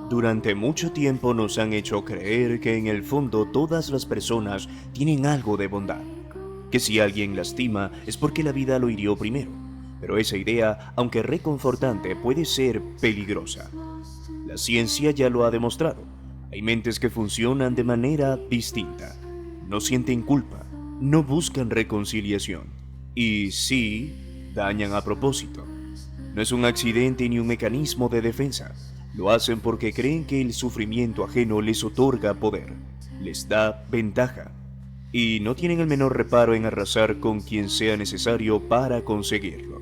Durante mucho tiempo nos han hecho creer que en el fondo todas las personas tienen algo de bondad, que si alguien lastima es porque la vida lo hirió primero, pero esa idea, aunque reconfortante, puede ser peligrosa. La ciencia ya lo ha demostrado, hay mentes que funcionan de manera distinta, no sienten culpa, no buscan reconciliación y sí dañan a propósito. No es un accidente ni un mecanismo de defensa. Lo hacen porque creen que el sufrimiento ajeno les otorga poder, les da ventaja, y no tienen el menor reparo en arrasar con quien sea necesario para conseguirlo.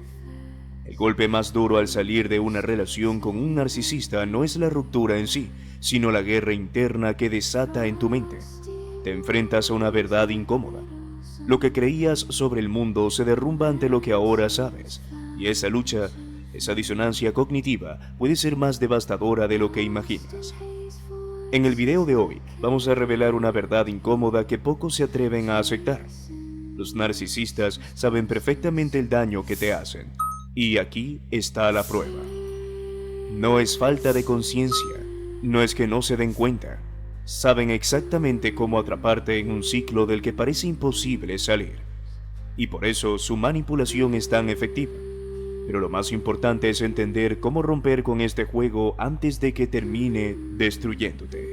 El golpe más duro al salir de una relación con un narcisista no es la ruptura en sí, sino la guerra interna que desata en tu mente. Te enfrentas a una verdad incómoda. Lo que creías sobre el mundo se derrumba ante lo que ahora sabes, y esa lucha, esa disonancia cognitiva puede ser más devastadora de lo que imaginas. En el video de hoy vamos a revelar una verdad incómoda que pocos se atreven a aceptar. Los narcisistas saben perfectamente el daño que te hacen, y aquí está la prueba. No es falta de conciencia, no es que no se den cuenta. Saben exactamente cómo atraparte en un ciclo del que parece imposible salir, y por eso su manipulación es tan efectiva. Pero lo más importante es entender cómo romper con este juego antes de que termine destruyéndote.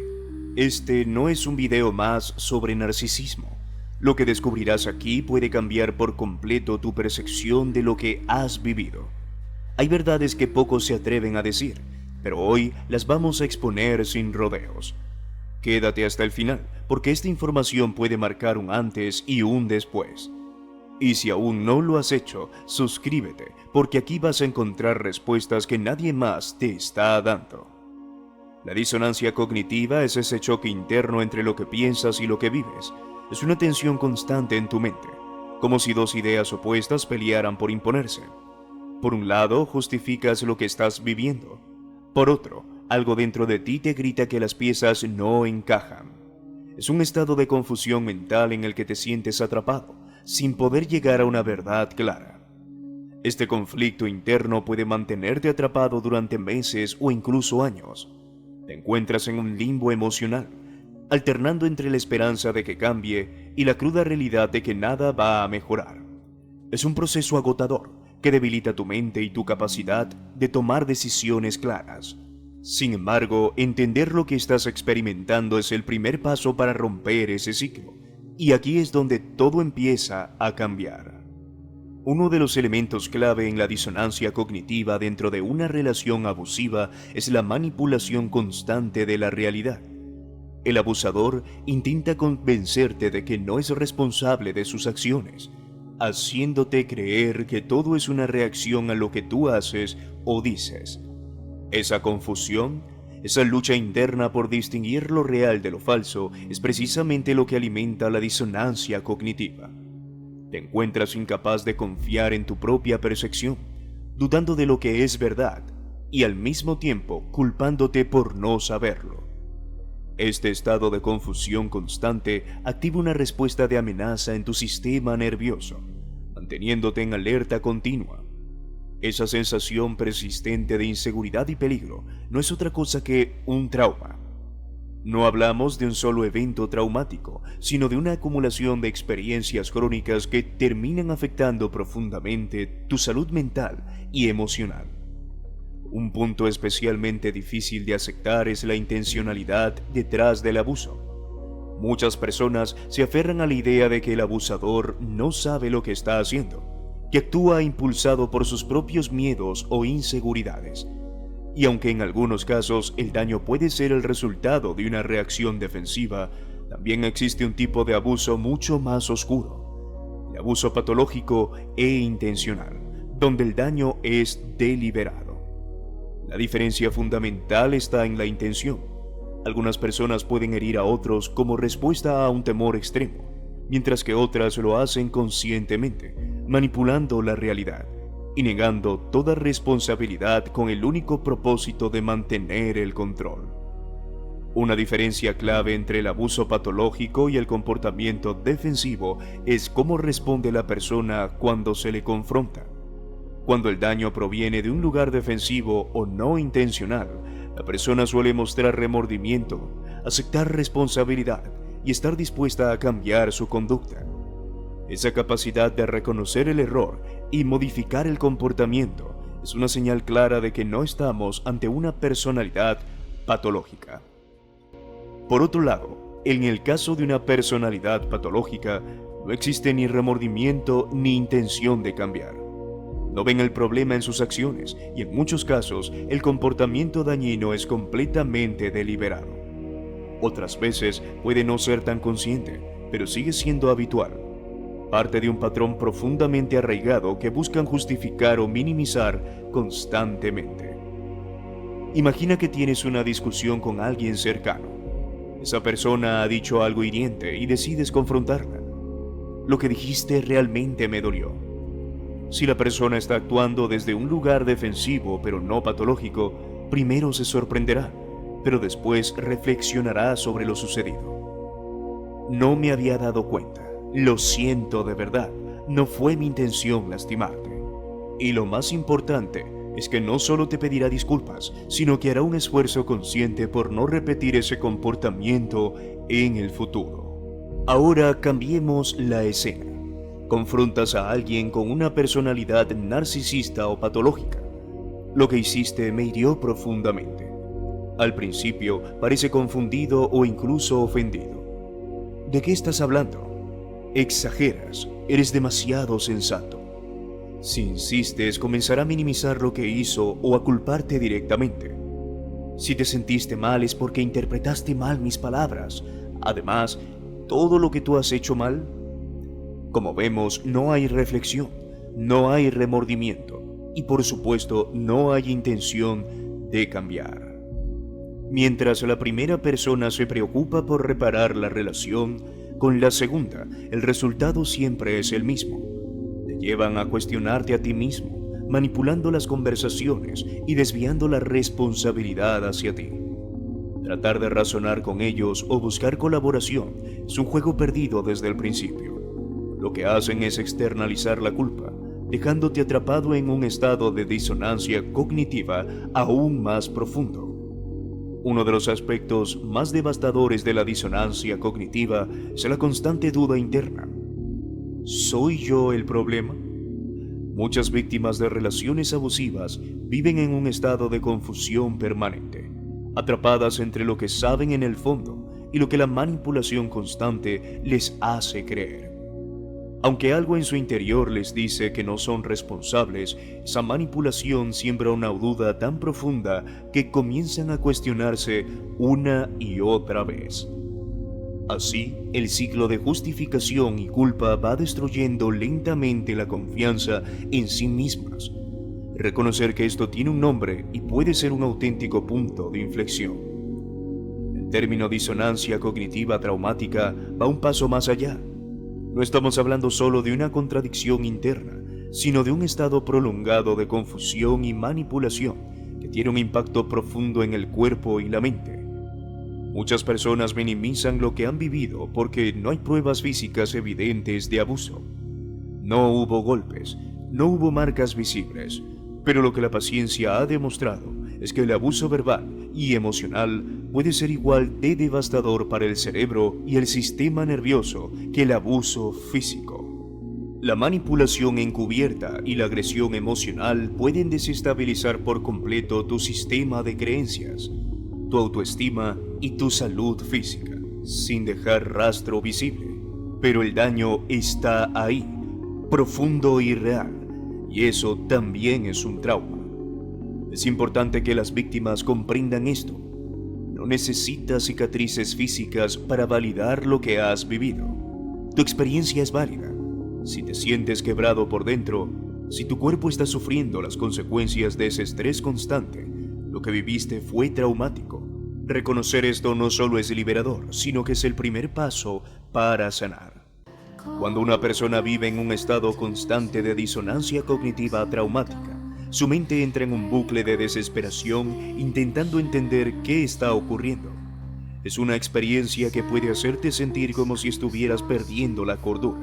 Este no es un video más sobre narcisismo. Lo que descubrirás aquí puede cambiar por completo tu percepción de lo que has vivido. Hay verdades que pocos se atreven a decir, pero hoy las vamos a exponer sin rodeos. Quédate hasta el final, porque esta información puede marcar un antes y un después. Y si aún no lo has hecho, suscríbete, porque aquí vas a encontrar respuestas que nadie más te está dando. La disonancia cognitiva es ese choque interno entre lo que piensas y lo que vives. Es una tensión constante en tu mente, como si dos ideas opuestas pelearan por imponerse. Por un lado, justificas lo que estás viviendo. Por otro, algo dentro de ti te grita que las piezas no encajan. Es un estado de confusión mental en el que te sientes atrapado, sin poder llegar a una verdad clara. Este conflicto interno puede mantenerte atrapado durante meses o incluso años. Te encuentras en un limbo emocional, alternando entre la esperanza de que cambie y la cruda realidad de que nada va a mejorar. Es un proceso agotador que debilita tu mente y tu capacidad de tomar decisiones claras. Sin embargo, entender lo que estás experimentando es el primer paso para romper ese ciclo. Y aquí es donde todo empieza a cambiar. Uno de los elementos clave en la disonancia cognitiva dentro de una relación abusiva es la manipulación constante de la realidad. El abusador intenta convencerte de que no es responsable de sus acciones, haciéndote creer que todo es una reacción a lo que tú haces o dices. Esa confusión, esa lucha interna por distinguir lo real de lo falso, es precisamente lo que alimenta la disonancia cognitiva. Te encuentras incapaz de confiar en tu propia percepción, dudando de lo que es verdad, y al mismo tiempo culpándote por no saberlo. Este estado de confusión constante activa una respuesta de amenaza en tu sistema nervioso, manteniéndote en alerta continua. Esa sensación persistente de inseguridad y peligro no es otra cosa que un trauma. No hablamos de un solo evento traumático, sino de una acumulación de experiencias crónicas que terminan afectando profundamente tu salud mental y emocional. Un punto especialmente difícil de aceptar es la intencionalidad detrás del abuso. Muchas personas se aferran a la idea de que el abusador no sabe lo que está haciendo, que actúa impulsado por sus propios miedos o inseguridades. Y aunque en algunos casos el daño puede ser el resultado de una reacción defensiva, también existe un tipo de abuso mucho más oscuro: el abuso patológico e intencional, donde el daño es deliberado. La diferencia fundamental está en la intención. Algunas personas pueden herir a otros como respuesta a un temor extremo, mientras que otras lo hacen conscientemente, manipulando la realidad y negando toda responsabilidad con el único propósito de mantener el control. Una diferencia clave entre el abuso patológico y el comportamiento defensivo es cómo responde la persona cuando se le confronta. Cuando el daño proviene de un lugar defensivo o no intencional, La persona suele mostrar remordimiento, aceptar responsabilidad y estar dispuesta a cambiar su conducta. Esa capacidad de reconocer el error y modificar el comportamiento es una señal clara de que no estamos ante una personalidad patológica. Por otro lado, en el caso de una personalidad patológica, no existe ni remordimiento ni intención de cambiar. No ven el problema en sus acciones y en muchos casos el comportamiento dañino es completamente deliberado. Otras veces puede no ser tan consciente, pero sigue siendo habitual. Parte de un patrón profundamente arraigado que buscan justificar o minimizar constantemente. Imagina que tienes una discusión con alguien cercano. Esa persona ha dicho algo hiriente y decides confrontarla. Lo que dijiste realmente me dolió. Si la persona está actuando desde un lugar defensivo pero no patológico, primero se sorprenderá, pero después reflexionará sobre lo sucedido. No me había dado cuenta. Lo siento de verdad. No fue mi intención lastimarte. Y lo más importante es que no solo te pedirá disculpas, sino que hará un esfuerzo consciente por no repetir ese comportamiento en el futuro. Ahora cambiemos la escena. Confrontas a alguien con una personalidad narcisista o patológica. Lo que hiciste me hirió profundamente. Al principio parece confundido o incluso ofendido. ¿De qué estás hablando? Exageras, eres demasiado sensato. Si insistes, comenzará a minimizar lo que hizo o a culparte directamente. Si te sentiste mal es porque interpretaste mal mis palabras. Además, todo lo que tú has hecho mal. Como vemos, no hay reflexión, no hay remordimiento y por supuesto no hay intención de cambiar. Mientras la primera persona se preocupa por reparar la relación, con la segunda el resultado siempre es el mismo. Te llevan a cuestionarte a ti mismo, manipulando las conversaciones y desviando la responsabilidad hacia ti. Tratar de razonar con ellos o buscar colaboración es un juego perdido desde el principio. Lo que hacen es externalizar la culpa, dejándote atrapado en un estado de disonancia cognitiva aún más profundo. Uno de los aspectos más devastadores de la disonancia cognitiva es la constante duda interna. ¿Soy yo el problema? Muchas víctimas de relaciones abusivas viven en un estado de confusión permanente, atrapadas entre lo que saben en el fondo y lo que la manipulación constante les hace creer. Aunque algo en su interior les dice que no son responsables, esa manipulación siembra una duda tan profunda que comienzan a cuestionarse una y otra vez. Así, el ciclo de justificación y culpa va destruyendo lentamente la confianza en sí mismas. Reconocer que esto tiene un nombre y puede ser un auténtico punto de inflexión. El término disonancia cognitiva traumática va un paso más allá. No estamos hablando solo de una contradicción interna, sino de un estado prolongado de confusión y manipulación que tiene un impacto profundo en el cuerpo y la mente. Muchas personas minimizan lo que han vivido porque no hay pruebas físicas evidentes de abuso. No hubo golpes, no hubo marcas visibles, pero lo que la paciencia ha demostrado es que el abuso verbal y emocional puede ser igual de devastador para el cerebro y el sistema nervioso que el abuso físico. La manipulación encubierta y la agresión emocional pueden desestabilizar por completo tu sistema de creencias, tu autoestima y tu salud física, sin dejar rastro visible. Pero el daño está ahí, profundo y real, y eso también es un trauma. Es importante que las víctimas comprendan esto. No necesitas cicatrices físicas para validar lo que has vivido. Tu experiencia es válida. Si te sientes quebrado por dentro, si tu cuerpo está sufriendo las consecuencias de ese estrés constante, lo que viviste fue traumático. Reconocer esto no solo es liberador, sino que es el primer paso para sanar. Cuando una persona vive en un estado constante de disonancia cognitiva traumática, su mente entra en un bucle de desesperación intentando entender qué está ocurriendo. Es una experiencia que puede hacerte sentir como si estuvieras perdiendo la cordura.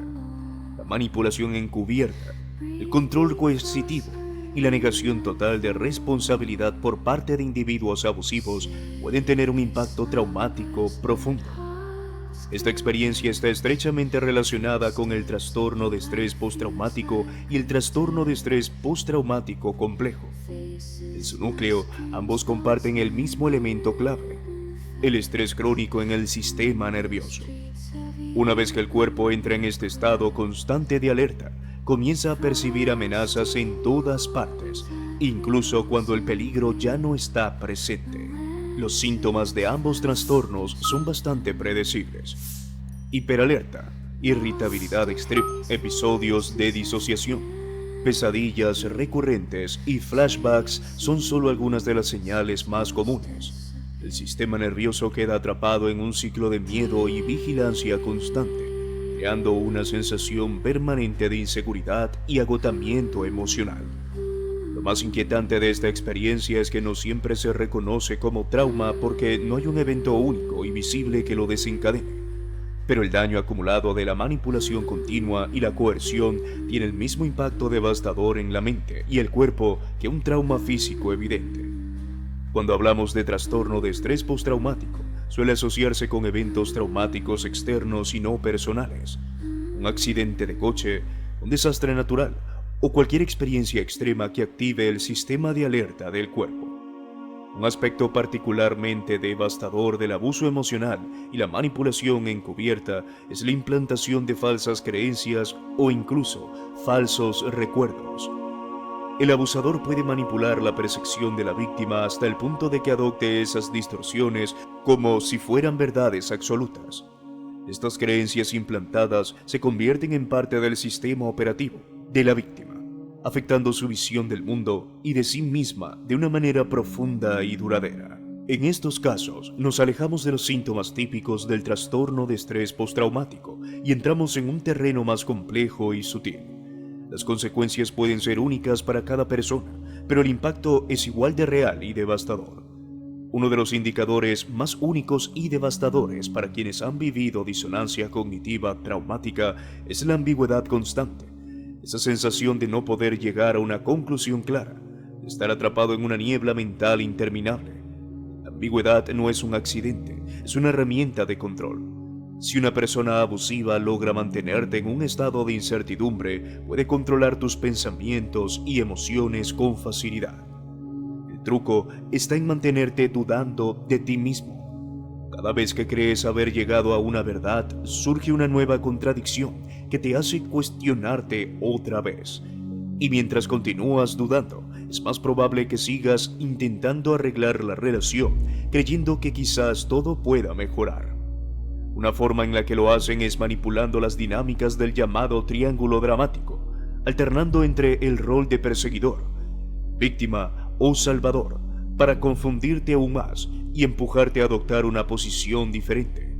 La manipulación encubierta, el control coercitivo y la negación total de responsabilidad por parte de individuos abusivos pueden tener un impacto traumático profundo. Esta experiencia está estrechamente relacionada con el trastorno de estrés postraumático y el trastorno de estrés postraumático complejo. En su núcleo, ambos comparten el mismo elemento clave: el estrés crónico en el sistema nervioso. Una vez que el cuerpo entra en este estado constante de alerta, comienza a percibir amenazas en todas partes, incluso cuando el peligro ya no está presente. Los síntomas de ambos trastornos son bastante predecibles: hiperalerta, irritabilidad extrema, episodios de disociación, pesadillas recurrentes y flashbacks son solo algunas de las señales más comunes. El sistema nervioso queda atrapado en un ciclo de miedo y vigilancia constante, creando una sensación permanente de inseguridad y agotamiento emocional. Lo más inquietante de esta experiencia es que no siempre se reconoce como trauma porque no hay un evento único y visible que lo desencadene. Pero el daño acumulado de la manipulación continua y la coerción tiene el mismo impacto devastador en la mente y el cuerpo que un trauma físico evidente. Cuando hablamos de trastorno de estrés postraumático, suele asociarse con eventos traumáticos externos y no personales. Un accidente de coche, un desastre natural o cualquier experiencia extrema que active el sistema de alerta del cuerpo. Un aspecto particularmente devastador del abuso emocional y la manipulación encubierta es la implantación de falsas creencias o incluso falsos recuerdos. El abusador puede manipular la percepción de la víctima hasta el punto de que adopte esas distorsiones como si fueran verdades absolutas. Estas creencias implantadas se convierten en parte del sistema operativo de la víctima, afectando su visión del mundo y de sí misma de una manera profunda y duradera. En estos casos, nos alejamos de los síntomas típicos del trastorno de estrés postraumático y entramos en un terreno más complejo y sutil. Las consecuencias pueden ser únicas para cada persona, pero el impacto es igual de real y devastador. Uno de los indicadores más únicos y devastadores para quienes han vivido disonancia cognitiva traumática es la ambigüedad constante. Esa sensación de no poder llegar a una conclusión clara, de estar atrapado en una niebla mental interminable. La ambigüedad no es un accidente, es una herramienta de control. Si una persona abusiva logra mantenerte en un estado de incertidumbre, puede controlar tus pensamientos y emociones con facilidad. El truco está en mantenerte dudando de ti mismo. Cada vez que crees haber llegado a una verdad, surge una nueva contradicción que te hace cuestionarte otra vez. Y mientras continúas dudando, es más probable que sigas intentando arreglar la relación, creyendo que quizás todo pueda mejorar. Una forma en la que lo hacen es manipulando las dinámicas del llamado triángulo dramático, alternando entre el rol de perseguidor, víctima o salvador, para confundirte aún más y empujarte a adoptar una posición diferente.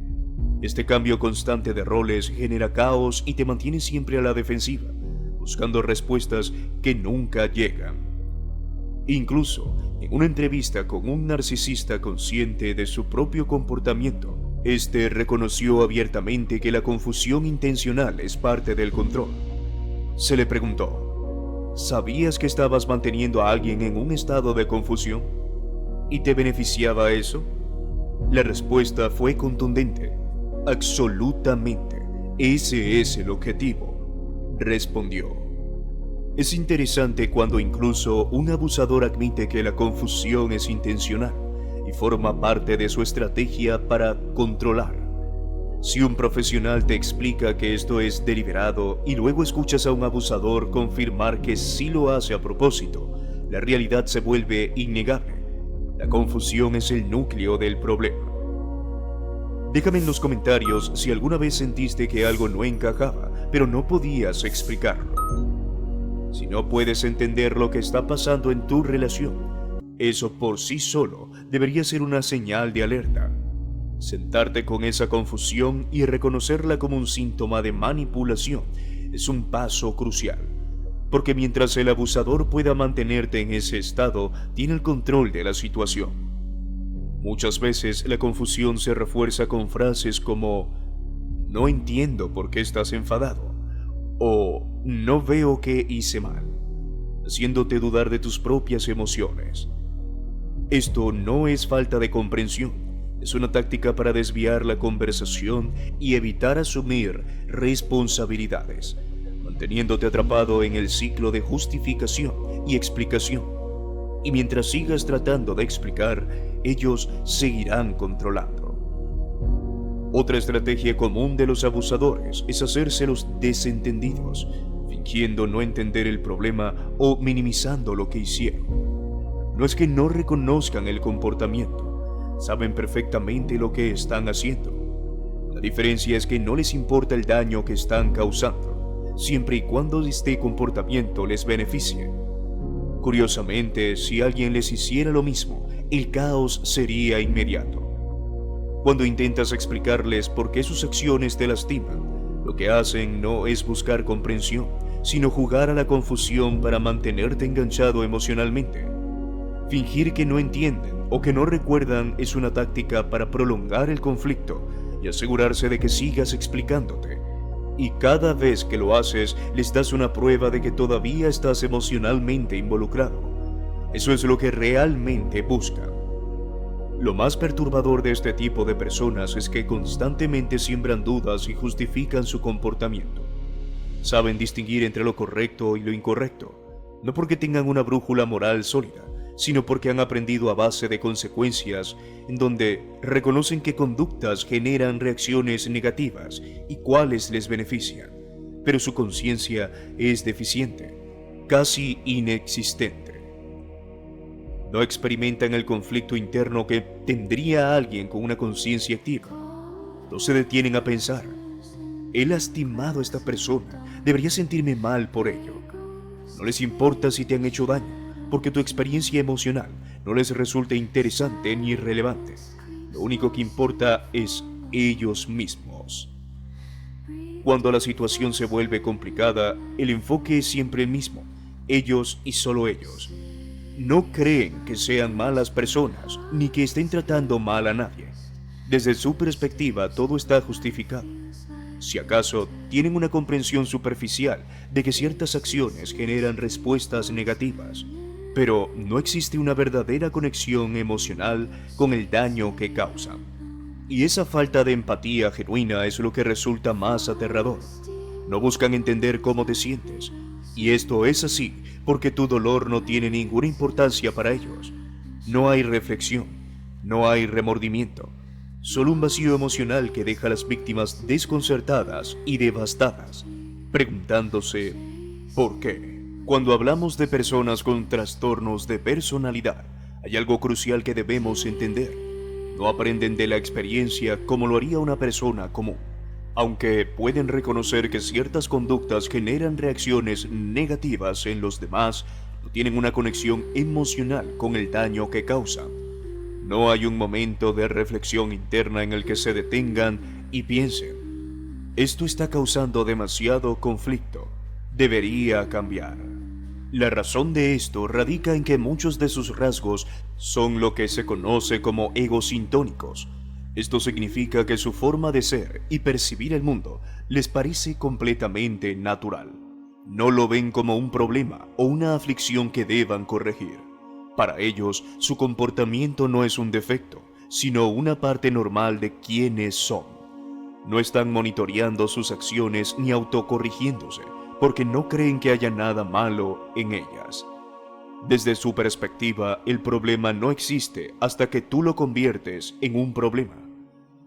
Este cambio constante de roles genera caos y te mantiene siempre a la defensiva, buscando respuestas que nunca llegan. Incluso en una entrevista con un narcisista consciente de su propio comportamiento, este reconoció abiertamente que la confusión intencional es parte del control. Se le preguntó: ¿sabías que estabas manteniendo a alguien en un estado de confusión? ¿Y te beneficiaba eso? La respuesta fue contundente: absolutamente, ese es el objetivo, respondió. Es interesante cuando incluso un abusador admite que la confusión es intencional y forma parte de su estrategia para controlar. Si un profesional te explica que esto es deliberado y luego escuchas a un abusador confirmar que sí lo hace a propósito, la realidad se vuelve innegable. La confusión es el núcleo del problema. Déjame en los comentarios si alguna vez sentiste que algo no encajaba, pero no podías explicarlo. Si no puedes entender lo que está pasando en tu relación, eso por sí solo debería ser una señal de alerta. Sentarte con esa confusión y reconocerla como un síntoma de manipulación es un paso crucial, porque mientras el abusador pueda mantenerte en ese estado, tiene el control de la situación. Muchas veces la confusión se refuerza con frases como "no entiendo por qué estás enfadado" o "no veo qué hice mal". haciéndote dudar de tus propias emociones. Esto no es falta de comprensión, es una táctica para desviar la conversación y evitar asumir responsabilidades, manteniéndote atrapado en el ciclo de justificación y explicación. Y mientras sigas tratando de explicar, ellos seguirán controlando. Otra estrategia común de los abusadores es hacerse los desentendidos, fingiendo no entender el problema o minimizando lo que hicieron. No es que no reconozcan el comportamiento, saben perfectamente lo que están haciendo. La diferencia es que no les importa el daño que están causando, siempre y cuando este comportamiento les beneficie. Curiosamente, si alguien les hiciera lo mismo, el caos sería inmediato. Cuando intentas explicarles por qué sus acciones te lastiman, lo que hacen no es buscar comprensión, sino jugar a la confusión para mantenerte enganchado emocionalmente. Fingir que no entienden o que no recuerdan es una táctica para prolongar el conflicto y asegurarse de que sigas explicándote. Y cada vez que lo haces, les das una prueba de que todavía estás emocionalmente involucrado. Eso es lo que realmente buscan. Lo más perturbador de este tipo de personas es que constantemente siembran dudas y justifican su comportamiento. Saben distinguir entre lo correcto y lo incorrecto, no porque tengan una brújula moral sólida, sino porque han aprendido a base de consecuencias, en donde reconocen qué conductas generan reacciones negativas y cuáles les benefician, pero su conciencia es deficiente, casi inexistente. No experimentan el conflicto interno que tendría alguien con una conciencia activa. No se detienen a pensar: he lastimado a esta persona, debería sentirme mal por ello. No les importa si te han hecho daño, porque tu experiencia emocional no les resulta interesante ni relevante. Lo único que importa es ellos mismos. Cuando la situación se vuelve complicada, el enfoque es siempre el mismo: ellos y solo ellos. No creen que sean malas personas, ni que estén tratando mal a nadie. Desde su perspectiva, todo está justificado. Si acaso, tienen una comprensión superficial de que ciertas acciones generan respuestas negativas, pero no existe una verdadera conexión emocional con el daño que causan. Y esa falta de empatía genuina es lo que resulta más aterrador. No buscan entender cómo te sientes, y esto es así porque tu dolor no tiene ninguna importancia para ellos. No hay reflexión, no hay remordimiento, solo un vacío emocional que deja a las víctimas desconcertadas y devastadas, preguntándose ¿por qué? Cuando hablamos de personas con trastornos de personalidad, hay algo crucial que debemos entender. No aprenden de la experiencia como lo haría una persona común. Aunque pueden reconocer que ciertas conductas generan reacciones negativas en los demás, no tienen una conexión emocional con el daño que causan. No hay un momento de reflexión interna en el que se detengan y piensen: esto está causando demasiado conflicto, debería cambiar. La razón de esto radica en que muchos de sus rasgos son lo que se conoce como egosintónicos. Esto significa que su forma de ser y percibir el mundo les parece completamente natural. No lo ven como un problema o una aflicción que deban corregir. Para ellos, su comportamiento no es un defecto, sino una parte normal de quienes son. No están monitoreando sus acciones ni autocorrigiéndose, porque no creen que haya nada malo en ellas. Desde su perspectiva, el problema no existe hasta que tú lo conviertes en un problema.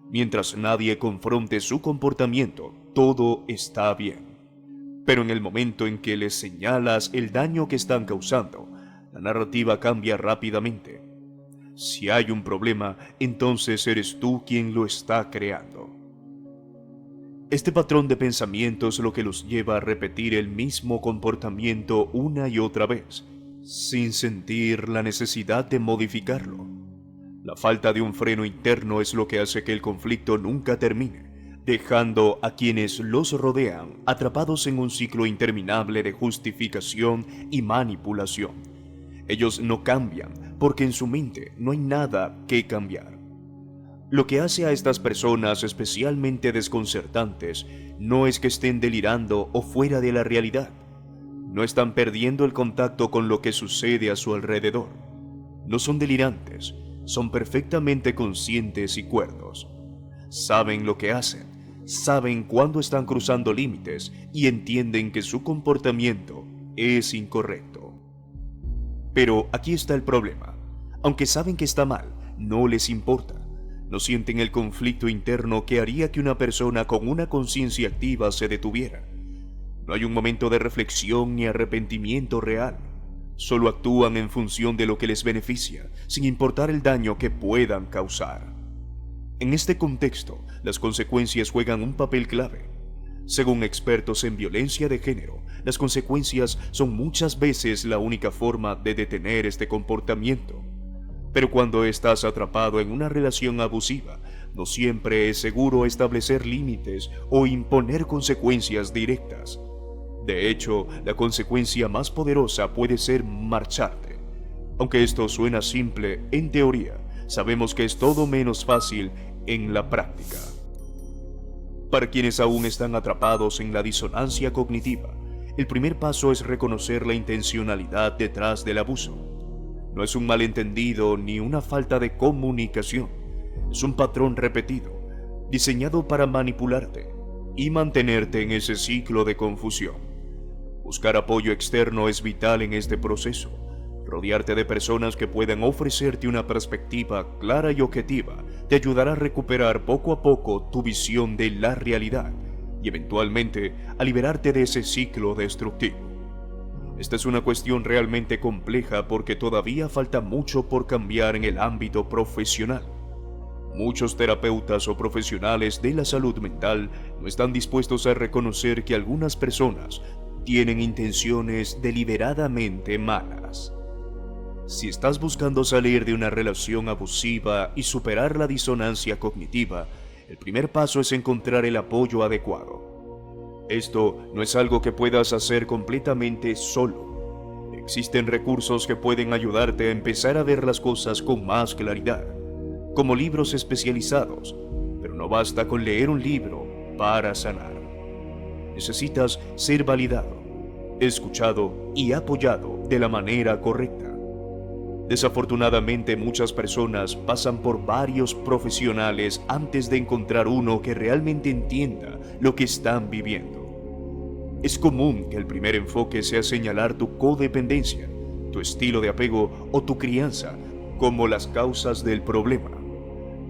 Mientras nadie confronte su comportamiento, todo está bien. Pero en el momento en que les señalas el daño que están causando, la narrativa cambia rápidamente. Si hay un problema, entonces eres tú quien lo está creando. Este patrón de pensamiento es lo que los lleva a repetir el mismo comportamiento una y otra vez, sin sentir la necesidad de modificarlo. La falta de un freno interno es lo que hace que el conflicto nunca termine, dejando a quienes los rodean atrapados en un ciclo interminable de justificación y manipulación. Ellos no cambian porque en su mente no hay nada que cambiar. Lo que hace a estas personas especialmente desconcertantes no es que estén delirando o fuera de la realidad. no están perdiendo el contacto con lo que sucede a su alrededor. No son delirantes, son perfectamente conscientes y cuerdos. Saben lo que hacen, saben cuándo están cruzando límites y entienden que su comportamiento es incorrecto. Pero aquí está el problema. Aunque saben que está mal, no les importa. No sienten el conflicto interno que haría que una persona con una conciencia activa se detuviera. No hay un momento de reflexión ni arrepentimiento real. Solo actúan en función de lo que les beneficia, sin importar el daño que puedan causar. En este contexto, las consecuencias juegan un papel clave. Según expertos en violencia de género, las consecuencias son muchas veces la única forma de detener este comportamiento. Pero cuando estás atrapado en una relación abusiva, no siempre es seguro establecer límites o imponer consecuencias directas. De hecho, la consecuencia más poderosa puede ser marcharte. Aunque esto suena simple, en teoría, sabemos que es todo menos fácil en la práctica. Para quienes aún están atrapados en la disonancia cognitiva, el primer paso es reconocer la intencionalidad detrás del abuso. No es un malentendido ni una falta de comunicación, es un patrón repetido, diseñado para manipularte y mantenerte en ese ciclo de confusión. Buscar apoyo externo es vital en este proceso. Rodearte de personas que puedan ofrecerte una perspectiva clara y objetiva te ayudará a recuperar poco a poco tu visión de la realidad y eventualmente a liberarte de ese ciclo destructivo. Esta es una cuestión realmente compleja porque todavía falta mucho por cambiar en el ámbito profesional. Muchos terapeutas o profesionales de la salud mental no están dispuestos a reconocer que algunas personas tienen intenciones deliberadamente malas. Si estás buscando salir de una relación abusiva y superar la disonancia cognitiva, el primer paso es encontrar el apoyo adecuado. Esto no es algo que puedas hacer completamente solo. Existen recursos que pueden ayudarte a empezar a ver las cosas con más claridad, como libros especializados, pero no basta con leer un libro para sanar. Necesitas ser validado, escuchado y apoyado de la manera correcta. Desafortunadamente, muchas personas pasan por varios profesionales antes de encontrar uno que realmente entienda lo que están viviendo. Es común que el primer enfoque sea señalar tu codependencia, tu estilo de apego o tu crianza como las causas del problema,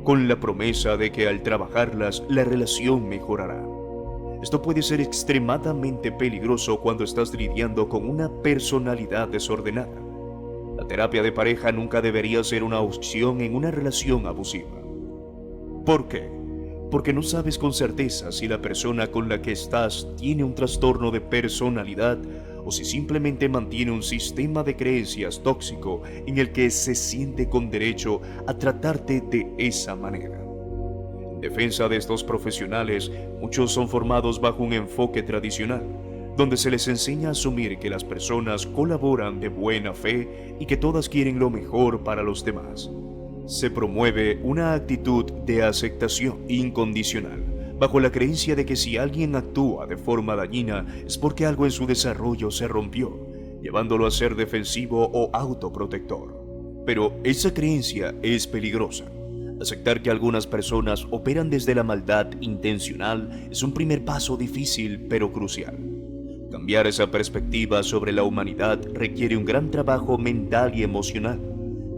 con la promesa de que al trabajarlas la relación mejorará. Esto puede ser extremadamente peligroso cuando estás lidiando con una personalidad desordenada. La terapia de pareja nunca debería ser una opción en una relación abusiva. ¿Por qué? Porque no sabes con certeza si la persona con la que estás tiene un trastorno de personalidad o si simplemente mantiene un sistema de creencias tóxico en el que se siente con derecho a tratarte de esa manera. En defensa de estos profesionales, muchos son formados bajo un enfoque tradicional, donde se les enseña a asumir que las personas colaboran de buena fe y que todas quieren lo mejor para los demás. Se promueve una actitud de aceptación incondicional, bajo la creencia de que si alguien actúa de forma dañina es porque algo en su desarrollo se rompió, llevándolo a ser defensivo o autoprotector. Pero esa creencia es peligrosa. Aceptar que algunas personas operan desde la maldad intencional es un primer paso difícil pero crucial. Cambiar esa perspectiva sobre la humanidad requiere un gran trabajo mental y emocional.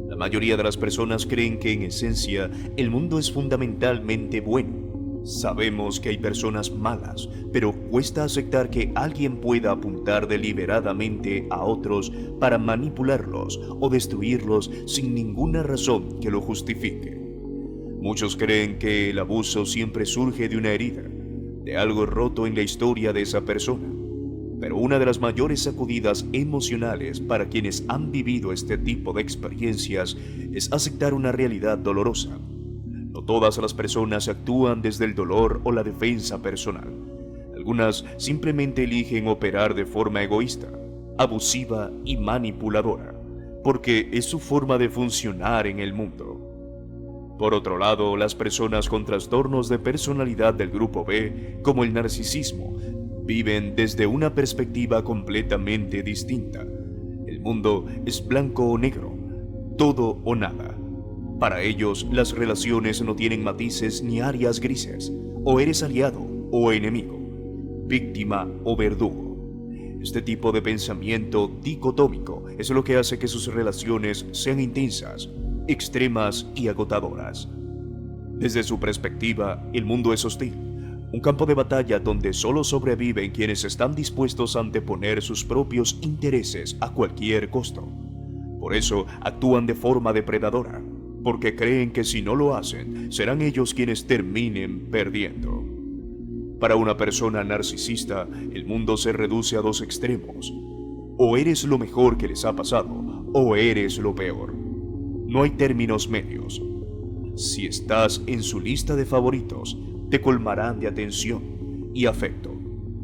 La mayoría de las personas creen que en esencia el mundo es fundamentalmente bueno. Sabemos que hay personas malas, pero cuesta aceptar que alguien pueda apuntar deliberadamente a otros para manipularlos o destruirlos sin ninguna razón que lo justifique. Muchos creen que el abuso siempre surge de una herida, de algo roto en la historia de esa persona. Pero una de las mayores sacudidas emocionales para quienes han vivido este tipo de experiencias es aceptar una realidad dolorosa. No todas las personas actúan desde el dolor o la defensa personal. Algunas simplemente eligen operar de forma egoísta, abusiva y manipuladora, porque es su forma de funcionar en el mundo. Por otro lado, las personas con trastornos de personalidad del grupo B, como el narcisismo, Viven desde una perspectiva completamente distinta. El mundo es blanco o negro, todo o nada. Para ellos, las relaciones no tienen matices ni áreas grises. O eres aliado o enemigo, víctima o verdugo. Este tipo de pensamiento dicotómico es lo que hace que sus relaciones sean intensas, extremas y agotadoras. Desde su perspectiva, el mundo es hostil, un campo de batalla donde solo sobreviven quienes están dispuestos a anteponer sus propios intereses a cualquier costo. Por eso actúan de forma depredadora, porque creen que si no lo hacen, serán ellos quienes terminen perdiendo. Para una persona narcisista, el mundo se reduce a dos extremos. O eres lo mejor que les ha pasado, o eres lo peor. No hay términos medios. Si estás en su lista de favoritos, te colmarán de atención y afecto,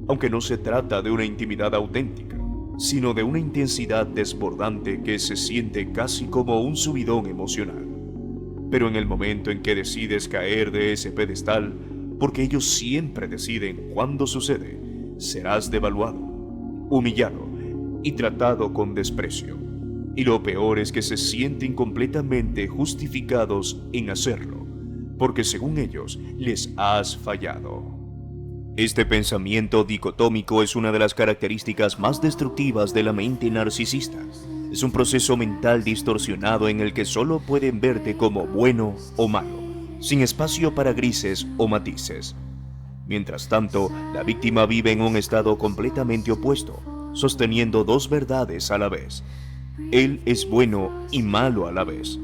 aunque no se trata de una intimidad auténtica, sino de una intensidad desbordante que se siente casi como un subidón emocional. Pero en el momento en que decides caer de ese pedestal, porque ellos siempre deciden cuándo sucede, serás devaluado, humillado y tratado con desprecio. Y lo peor es que se sienten completamente justificados en hacerlo, porque según ellos les has fallado. Este pensamiento dicotómico es una de las características más destructivas de la mente narcisista. Es un proceso mental distorsionado en el que solo pueden verte como bueno o malo, sin espacio para grises o matices. Mientras tanto, la víctima vive en un estado completamente opuesto, sosteniendo dos verdades a la vez. Él es bueno y malo a la vez.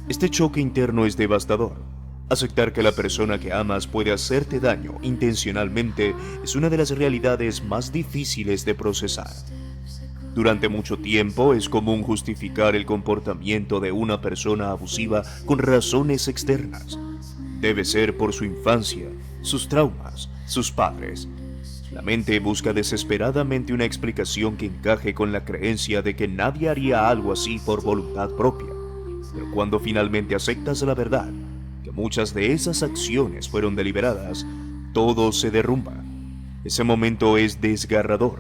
Este choque interno es devastador. Aceptar que la persona que amas puede hacerte daño intencionalmente es una de las realidades más difíciles de procesar. Durante mucho tiempo es común justificar el comportamiento de una persona abusiva con razones externas. Debe ser por su infancia, sus traumas, sus padres. La mente busca desesperadamente una explicación que encaje con la creencia de que nadie haría algo así por voluntad propia. Pero cuando finalmente aceptas la verdad, que muchas de esas acciones fueron deliberadas, todo se derrumba. Ese momento es desgarrador,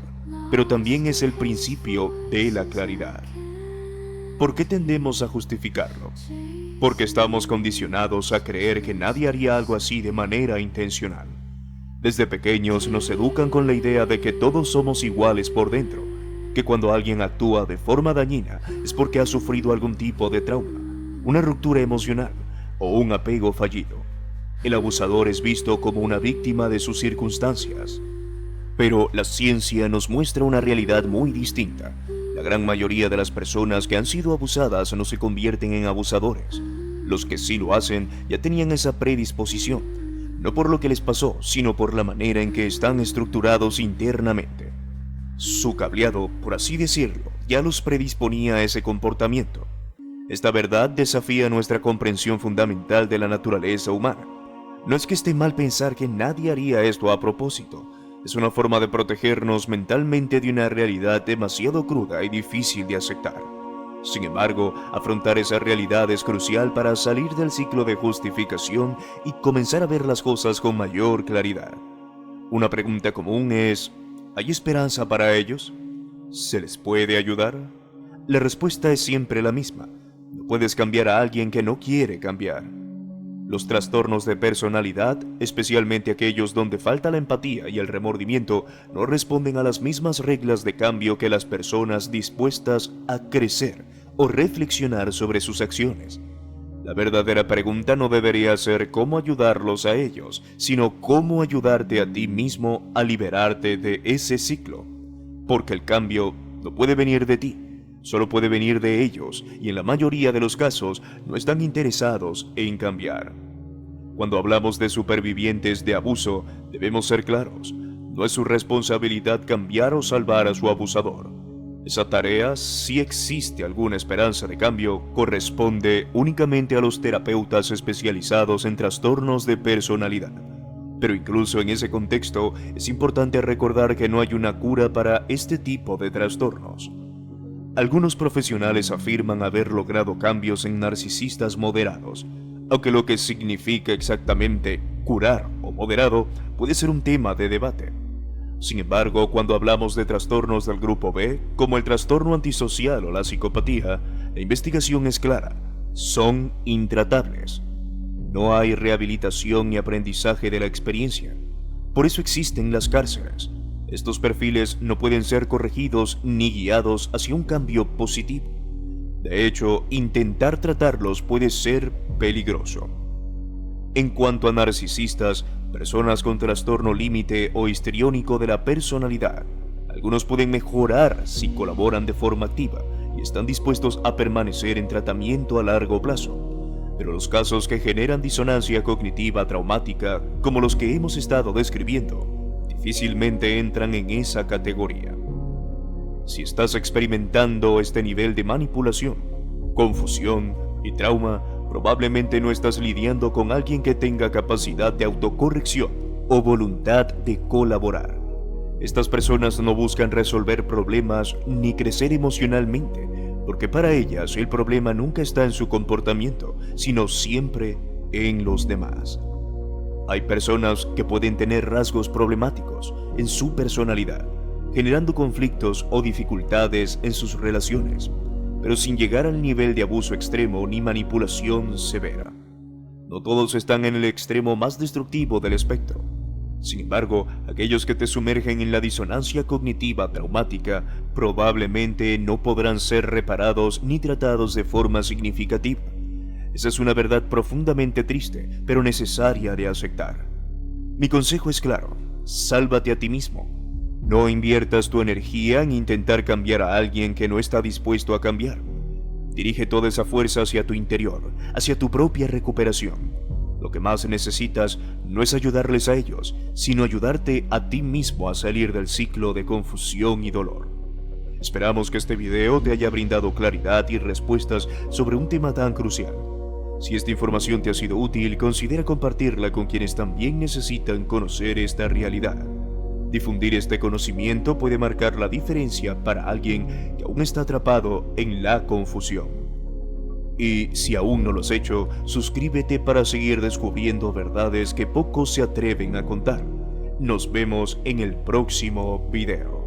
pero también es el principio de la claridad. ¿Por qué tendemos a justificarlo? Porque estamos condicionados a creer que nadie haría algo así de manera intencional. Desde pequeños nos educan con la idea de que todos somos iguales por dentro, que cuando alguien actúa de forma dañina es porque ha sufrido algún tipo de trauma, una ruptura emocional o un apego fallido. El abusador es visto como una víctima de sus circunstancias. Pero la ciencia nos muestra una realidad muy distinta. La gran mayoría de las personas que han sido abusadas no se convierten en abusadores. Los que sí lo hacen ya tenían esa predisposición, no por lo que les pasó, sino por la manera en que están estructurados internamente. Su cableado, por así decirlo, ya los predisponía a ese comportamiento. Esta verdad desafía nuestra comprensión fundamental de la naturaleza humana. No es que esté mal pensar que nadie haría esto a propósito. Es una forma de protegernos mentalmente de una realidad demasiado cruda y difícil de aceptar. Sin embargo, afrontar esa realidad es crucial para salir del ciclo de justificación y comenzar a ver las cosas con mayor claridad. Una pregunta común es: ¿hay esperanza para ellos? ¿Se les puede ayudar? La respuesta es siempre la misma. No puedes cambiar a alguien que no quiere cambiar. Los trastornos de personalidad, especialmente aquellos donde falta la empatía y el remordimiento, no responden a las mismas reglas de cambio que las personas dispuestas a crecer o reflexionar sobre sus acciones. La verdadera pregunta no debería ser cómo ayudarlos a ellos, sino cómo ayudarte a ti mismo a liberarte de ese ciclo. Porque el cambio no puede venir de ti. Solo puede venir de ellos, y en la mayoría de los casos no están interesados en cambiar. Cuando hablamos de supervivientes de abuso, debemos ser claros. No es su responsabilidad cambiar o salvar a su abusador. Esa tarea, si existe alguna esperanza de cambio, corresponde únicamente a los terapeutas especializados en trastornos de personalidad. Pero incluso en ese contexto, es importante recordar que no hay una cura para este tipo de trastornos. Algunos profesionales afirman haber logrado cambios en narcisistas moderados, aunque lo que significa exactamente curar o moderado puede ser un tema de debate. Sin embargo, cuando hablamos de trastornos del grupo B, como el trastorno antisocial o la psicopatía, la investigación es clara: son intratables. No hay rehabilitación ni aprendizaje de la experiencia. Por eso existen las cárceles. Estos perfiles no pueden ser corregidos ni guiados hacia un cambio positivo. De hecho, intentar tratarlos puede ser peligroso. En cuanto a narcisistas, personas con trastorno límite o histriónico de la personalidad, algunos pueden mejorar si colaboran de forma activa y están dispuestos a permanecer en tratamiento a largo plazo. Pero los casos que generan disonancia cognitiva traumática, como los que hemos estado describiendo, difícilmente entran en esa categoría. Si estás experimentando este nivel de manipulación, confusión y trauma, probablemente no estás lidiando con alguien que tenga capacidad de autocorrección o voluntad de colaborar. Estas personas no buscan resolver problemas ni crecer emocionalmente, porque para ellas el problema nunca está en su comportamiento, sino siempre en los demás. Hay personas que pueden tener rasgos problemáticos en su personalidad, generando conflictos o dificultades en sus relaciones, pero sin llegar al nivel de abuso extremo ni manipulación severa. No todos están en el extremo más destructivo del espectro. Sin embargo, aquellos que te sumergen en la disonancia cognitiva traumática probablemente no podrán ser reparados ni tratados de forma significativa. Esa es una verdad profundamente triste, pero necesaria de aceptar. Mi consejo es claro: sálvate a ti mismo. No inviertas tu energía en intentar cambiar a alguien que no está dispuesto a cambiar. Dirige toda esa fuerza hacia tu interior, hacia tu propia recuperación. Lo que más necesitas no es ayudarles a ellos, sino ayudarte a ti mismo a salir del ciclo de confusión y dolor. Esperamos que este video te haya brindado claridad y respuestas sobre un tema tan crucial. Si esta información te ha sido útil, considera compartirla con quienes también necesitan conocer esta realidad. Difundir este conocimiento puede marcar la diferencia para alguien que aún está atrapado en la confusión. Y si aún no lo has hecho, suscríbete para seguir descubriendo verdades que pocos se atreven a contar. Nos vemos en el próximo video.